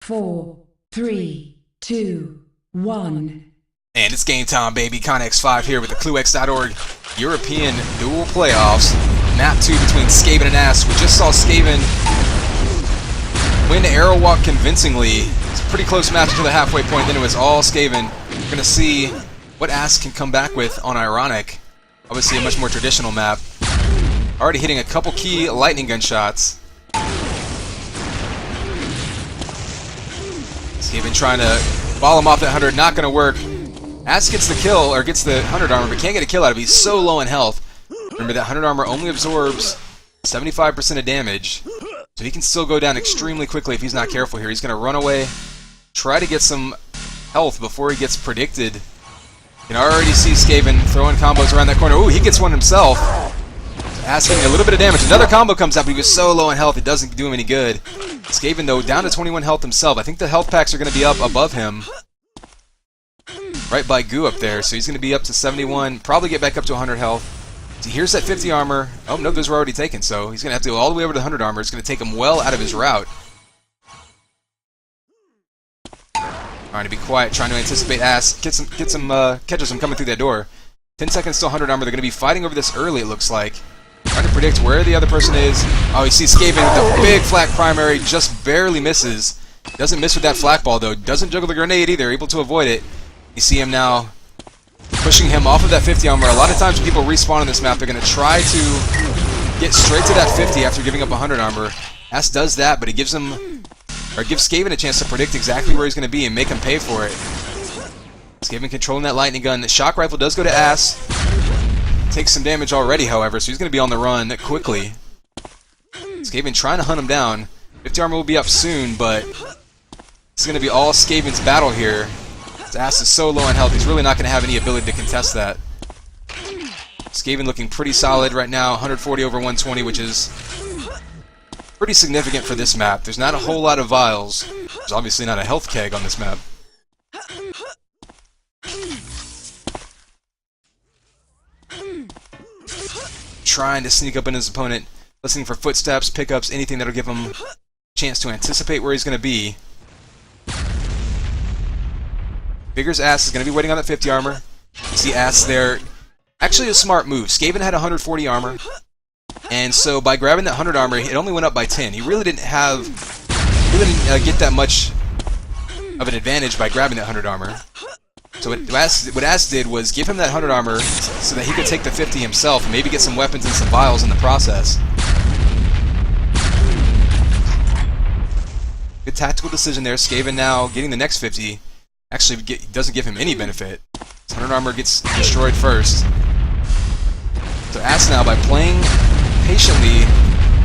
4, 3, 2, 1. And it's game time, baby. Connex5 here with the Cluex.org European Duel Playoffs. Map 2 between skAven and astz. We just saw skAven win Arrow Walk convincingly. It's a pretty close match to the halfway point. Then it was all skAven. We're going to see what astz can come back with on Ironic. Obviously a much more traditional map. Already hitting a couple key lightning gun shots. skAven trying to ball him off that 100, not going to work. astz gets the kill, or gets the 100 armor, but can't get a kill out of it. He's so low in health. Remember that 100 armor only absorbs 75% of damage, so he can still go down extremely quickly if he's not careful here. He's going to run away, try to get some health before he gets predicted. You can already see skAven throwing combos around that corner. Ooh, he gets one himself. astz getting a little bit of damage. Another combo comes up, but he was so low in health it doesn't do him any good. skAven, though, down to 21 health himself. I think the health packs are going to be up above him. Right by Goo up there, so he's going to be up to 71, probably get back up to 100 health. So here's that 50 armor. Oh, no, those were already taken, so he's going to have to go all the way over to 100 armor. It's going to take him well out of his route. Trying to be quiet, trying to anticipate astz, catches him coming through that door. 10 seconds till 100 armor. They're going to be fighting over this early, it looks like. Trying to predict where the other person is. Oh, you see skAven with the big flak primary, just barely misses. Doesn't miss with that flak ball, though. Doesn't juggle the grenade either, able to avoid it. You see him now pushing him off of that 50 armor. A lot of times when people respawn on this map, they're going to try to get straight to that 50 after giving up 100 armor. astz does that, but it gives him, or gives skAven a chance to predict exactly where he's going to be and make him pay for it. skAven controlling that lightning gun. The shock rifle does go to astz. Takes some damage already, however, so he's going to be on the run quickly. skAven trying to hunt him down. 50 armor will be up soon, but it's going to be all skAven's battle here. astz is so low on health, he's really not going to have any ability to contest that. skAven looking pretty solid right now, 140 over 120, which is pretty significant for this map. There's not a whole lot of vials. There's obviously not a health keg on this map. Trying to sneak up on his opponent, listening for footsteps, pickups, anything that'll give him a chance to anticipate where he's going to be. Figures astz is going to be waiting on that 50 armor. You see astz there. Actually a smart move. skAven had 140 armor, and so by grabbing that 100 armor, it only went up by 10. He really didn't get that much of an advantage by grabbing that 100 armor. So what astz did was give him that 100 armor so that he could take the 50 himself and maybe get some weapons and some vials in the process. Good tactical decision there. skAven now getting the next 50. Actually doesn't give him any benefit. His 100 armor gets destroyed first. So astz now, by playing patiently,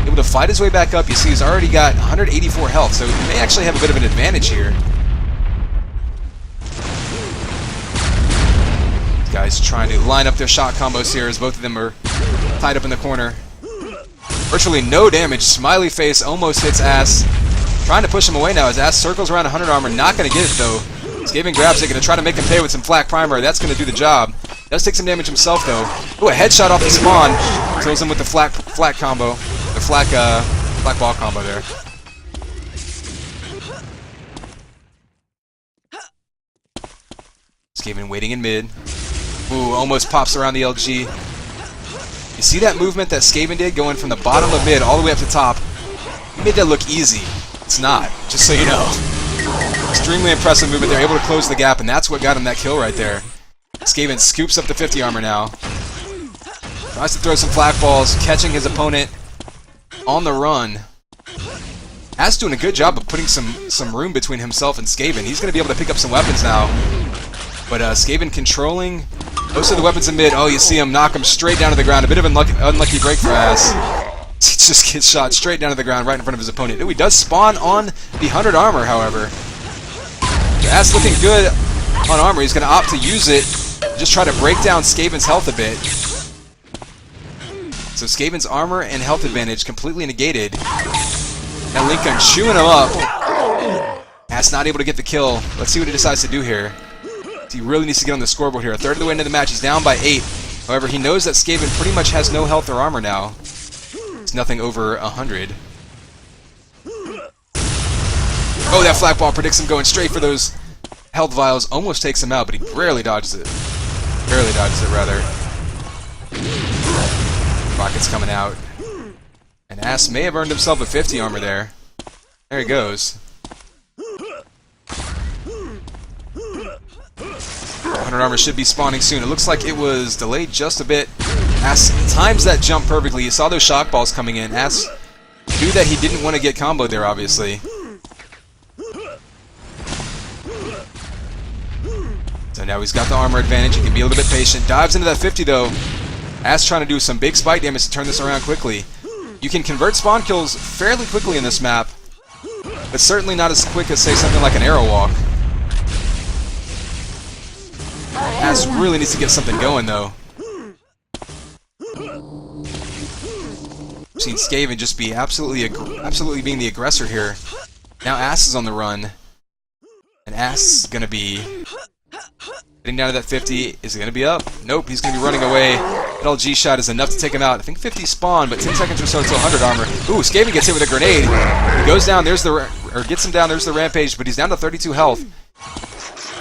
able to fight his way back up. You see he's already got 184 health, so he may actually have a bit of an advantage here. These guys trying to line up their shot combos here as both of them are tied up in the corner. Virtually no damage. Smiley face almost hits astz. Trying to push him away now as astz circles around 100 armor. Not going to get it, though. skAven grabs it, going to try to make him pay with some flak primer. That's going to do the job. Does take some damage himself, though. Ooh, a headshot off the spawn. Kills him with the flak combo. The flak ball combo there. skAven waiting in mid. Ooh, almost pops around the LG. You see that movement that skAven did, going from the bottom of mid all the way up to top? He made that look easy. It's not, just so you know. Extremely impressive movement. They're able to close the gap, and that's what got him that kill right there. skAven scoops up the 50 armor now. Tries to throw some flak balls, catching his opponent on the run. astz doing a good job of putting some room between himself and skAven. He's going to be able to pick up some weapons now. But skAven controlling most of the weapons in mid. Oh, you see him knock him straight down to the ground. A bit of an unlucky break for astz. He just gets shot straight down to the ground right in front of his opponent. Ooh, he does spawn on the 100 armor, however. astz looking good on armor. He's going to opt to use it. Just try to break down skAven's health a bit. So skAven's armor and health advantage completely negated. That link gun chewing him up. astz not able to get the kill. Let's see what he decides to do here. He really needs to get on the scoreboard here. A third of the way into the match. He's down by 8. However, he knows that skAven pretty much has no health or armor now. It's nothing over 100. Oh, that flak ball predicts him going straight for those health vials. Almost takes him out, but he rarely dodges it. Barely dodges it, rather. Rocket's coming out. And astz may have earned himself a 50 armor there. There he goes. 100 armor should be spawning soon. It looks like it was delayed just a bit. astz times that jump perfectly. You saw those shock balls coming in. astz knew that he didn't want to get comboed there, obviously. So now he's got the armor advantage. He can be a little bit patient. Dives into that 50 though. astz trying to do some big spike damage to turn this around quickly. You can convert spawn kills fairly quickly in this map, but certainly not as quick as, say, something like an arrow walk. astz really needs to get something going though. I've seen skAven just be absolutely being the aggressor here. Now astz is on the run, and astz is gonna be getting down to that 50. Is it going to be up? Nope, he's going to be running away. That LG shot is enough to take him out. I think 50 spawn, but 10 seconds or so until 100 armor. Ooh, skAven gets hit with a grenade. He goes down, gets him down, there's the rampage, but he's down to 32 health.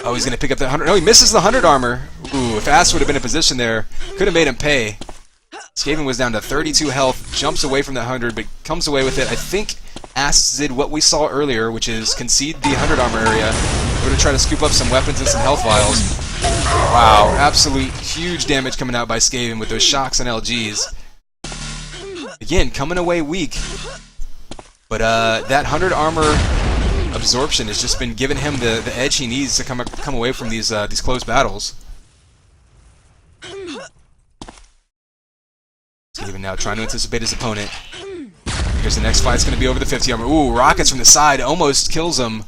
Oh, he's going to pick up that 100. No, he misses the 100 armor. Ooh, if astz would have been in position there, could have made him pay. skAven was down to 32 health, jumps away from that 100, but comes away with it. I think astz did what we saw earlier, which is concede the 100 armor area. We're going to try to scoop up some weapons and some health vials. Wow, absolute huge damage coming out by skAven with those shocks and LGs. Again, coming away weak. But that 100 armor absorption has just been giving him the edge he needs to come away from these close battles. skAven now trying to anticipate his opponent. Here's the next fight. It's going to be over the 50 armor. Ooh, rockets from the side almost kills him.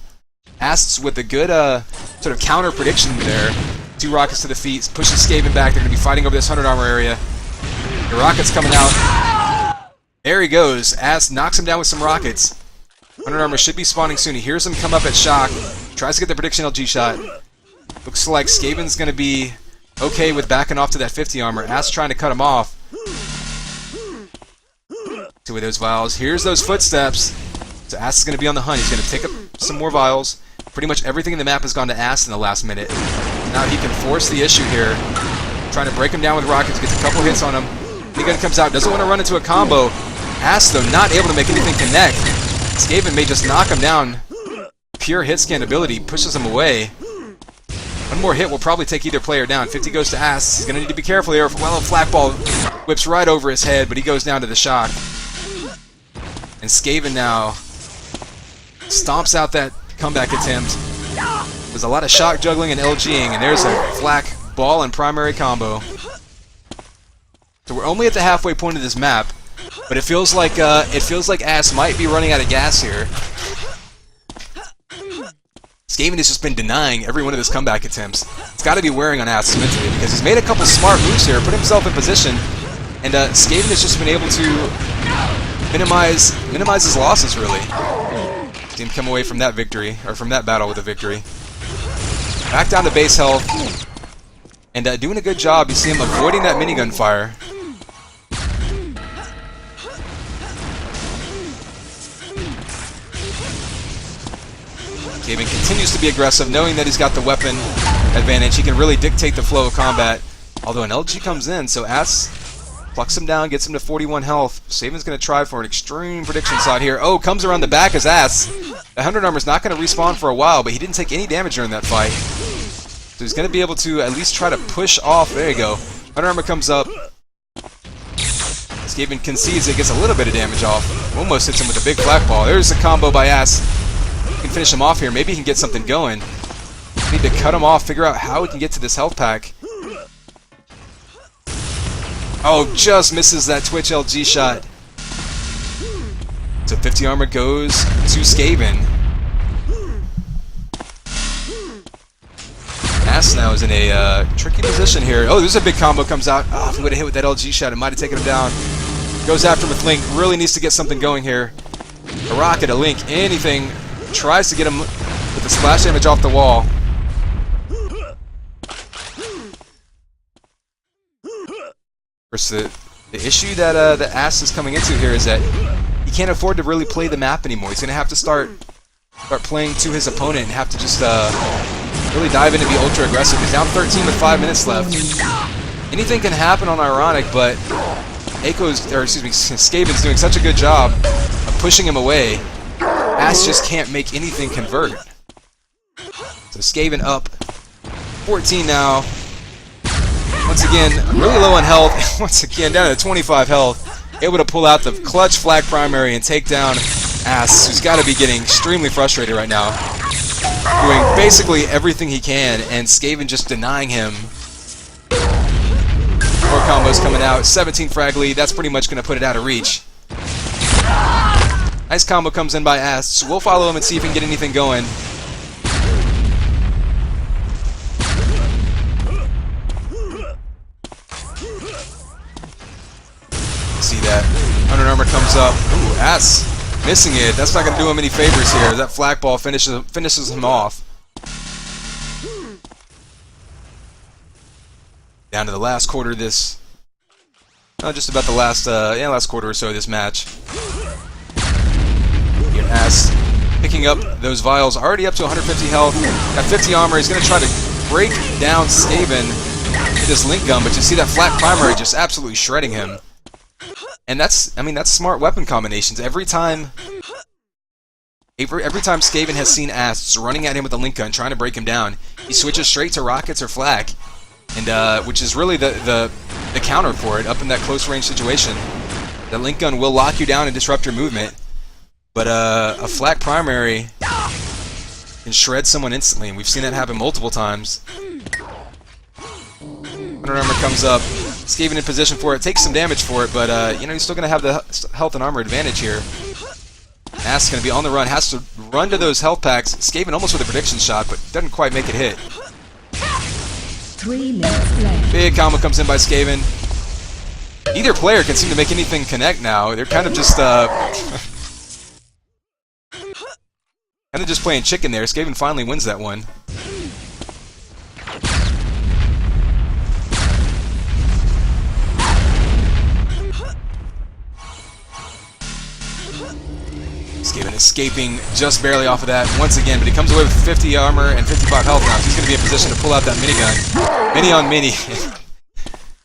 astz with a good sort of counter prediction there. 2 rockets to the feet, pushes skAven back. They're going to be fighting over this 100 armor area. The rockets coming out. There he goes. astz knocks him down with some rockets. 100 armor should be spawning soon. He hears him come up at shock. Tries to get the prediction LG shot. Looks like skAven's going to be okay with backing off to that 50 armor. astz trying to cut him off. 2 of those vials. Here's those footsteps. So astz is going to be on the hunt. He's going to take up some more vials. Pretty much everything in the map has gone to astz in the last minute. Now he can force the issue here. Trying to break him down with rockets. Gets a couple hits on him. Minigun comes out. Doesn't want to run into a combo. astz, though, not able to make anything connect. skAven may just knock him down. Pure hit scan ability pushes him away. One more hit will probably take either player down. 50 goes to astz. He's going to need to be careful here. Well, a flak ball whips right over his head, but he goes down to the shock. And skAven now stomps out that comeback attempt. There's a lot of shock juggling and LGing, and there's a flak ball and primary combo. So we're only at the halfway point of this map, but it feels like astz might be running out of gas here. skAven has just been denying every one of his comeback attempts. It's got to be wearing on astz mentally because he's made a couple smart moves here, put himself in position, and skAven has just been able to minimize his losses really. See him come away from that victory, or from that battle with a victory. Back down to base health, and doing a good job. You see him avoiding that minigun fire. skAven continues to be aggressive, knowing that he's got the weapon advantage. He can really dictate the flow of combat. Although an LG comes in, so astz plucks him down, gets him to 41 health. skAven's going to try for an extreme prediction shot here. Oh, comes around the back as astz. The 100 armor's not going to respawn for a while, but he didn't take any damage during that fight. So he's going to be able to at least try to push off. There you go. 100 armor comes up. skAven concedes it, gets a little bit of damage off. Almost hits him with a big flak ball. There's a combo by astz. He can finish him off here. Maybe he can get something going. Need to cut him off, figure out how he can get to this health pack. Oh, just misses that Twitch LG shot. So 50 armor goes to skAven. astz now is in a tricky position here. Oh, there's a big combo comes out. Oh, if he would have hit with that LG shot, it might have taken him down. Goes after him with Link. Really needs to get something going here. A rocket, a Link, anything. Tries to get him with the splash damage off the wall. The issue that astz is coming into here is that he can't afford to really play the map anymore. He's going to have to start start playing to his opponent and have to just really dive in and be ultra aggressive. He's down 13 with 5 minutes left. Anything can happen on Ironic, but skAven's doing such a good job of pushing him away. astz just can't make anything convert. So skAven up 14 now. Once again, really low on health. Once again, down to 25 health. Able to pull out the clutch flag primary and take down astz, who's got to be getting extremely frustrated right now. Doing basically everything he can, and skAven just denying him. More combos coming out. 17 frag lead. That's pretty much going to put it out of reach. Nice combo comes in by astz. We'll follow him and see if we can get anything going. See that. Under armor comes up. Ooh, astz missing it. That's not going to do him any favors here. That flag ball finishes him off. Down to the last quarter of this. Just about the last last quarter or so of this match. Here, astz picking up those vials. Already up to 150 health. Got 50 armor. He's going to try to break down skAven with this link gun, but you see that flat primary just absolutely shredding him. And that's smart weapon combinations. Every time skAven has seen astz running at him with a link gun, trying to break him down, he switches straight to rockets or flak, and which is really the counter for it up in that close range situation. The link gun will lock you down and disrupt your movement, but a flak primary can shred someone instantly, and we've seen that happen multiple times. Under armor comes up. skAven in position for it, takes some damage for it, but he's still going to have the health and armor advantage here. astz going to be on the run, has to run to those health packs. skAven almost with a prediction shot, but doesn't quite make it hit. 3 minutes left. Big combo comes in by skAven. Either player can seem to make anything connect now. They're kind of just playing chicken there. skAven finally wins that one. skAven escaping just barely off of that once again, but he comes away with 50 armor and 55 health now, so he's going to be in position to pull out that minigun. Mini on mini.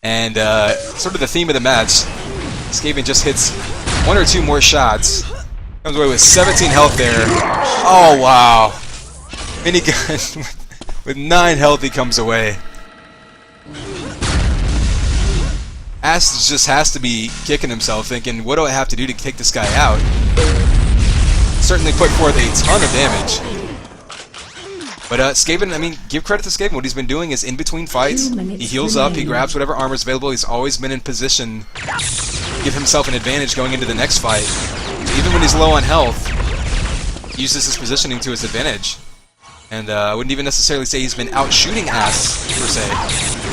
And sort of the theme of the match, skAven just hits 1 or 2 more shots. Comes away with 17 health there. Oh, wow. Minigun with 9 health, he comes away. astz just has to be kicking himself, thinking, what do I have to do to take this guy out? Certainly put forth a ton of damage. But skAven, give credit to skAven. What he's been doing is in between fights, he heals up, he grabs whatever armor is available. He's always been in position to give himself an advantage going into the next fight. Even when he's low on health, he uses his positioning to his advantage. And I wouldn't even necessarily say he's been out shooting astz, per se,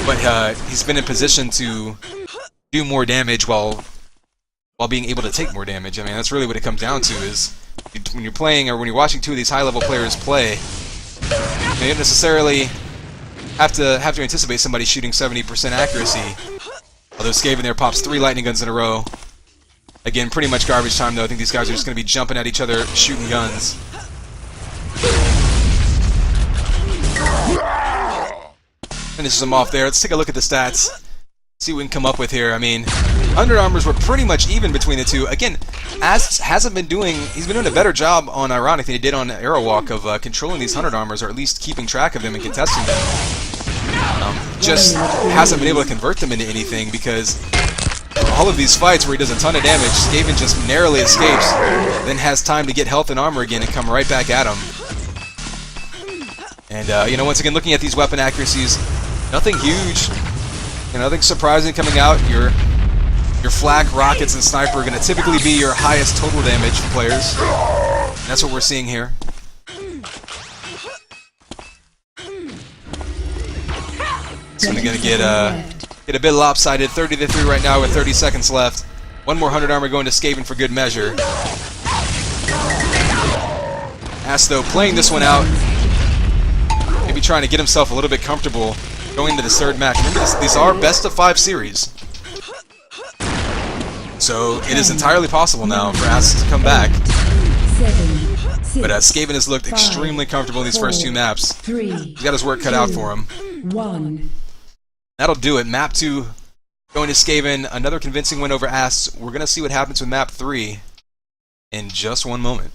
but he's been in position to do more damage while being able to take more damage. That's really what it comes down to, is when you're playing or when you're watching two of these high-level players play, you don't necessarily have to anticipate somebody shooting 70% accuracy. Although skAven there pops 3 lightning guns in a row. Again, pretty much garbage time though. I think these guys are just going to be jumping at each other, shooting guns. Finishes them off there. Let's take a look at the stats. See what we can come up with here. Under armors were pretty much even between the two. Again, astz he's been doing a better job on Ironic than he did on Arrowwalk of controlling these 100 armors, or at least keeping track of them and contesting them. Just hasn't been able to convert them into anything, because all of these fights where he does a ton of damage, skAven just narrowly escapes, then has time to get health and armor again and come right back at him. And once again, looking at these weapon accuracies, nothing huge, nothing surprising coming out. Your flak, rockets, and sniper are going to typically be your highest total damage players. And that's what we're seeing here. This one's going to get a bit lopsided. 30-3 right now with 30 seconds left. 1 more 100 armor going to skAven for good measure. astz, though, playing this one out. Maybe trying to get himself a little bit comfortable going into this 3rd match. Remember, these are best-of-5 series. So it is entirely possible now for astz to come back. 7, 6, But skAven has looked extremely comfortable in these first two maps. He's got his work cut out for him. 1. That'll do it. Map 2 going to skAven. Another convincing win over astz. We're going to see what happens with map 3 in just one moment.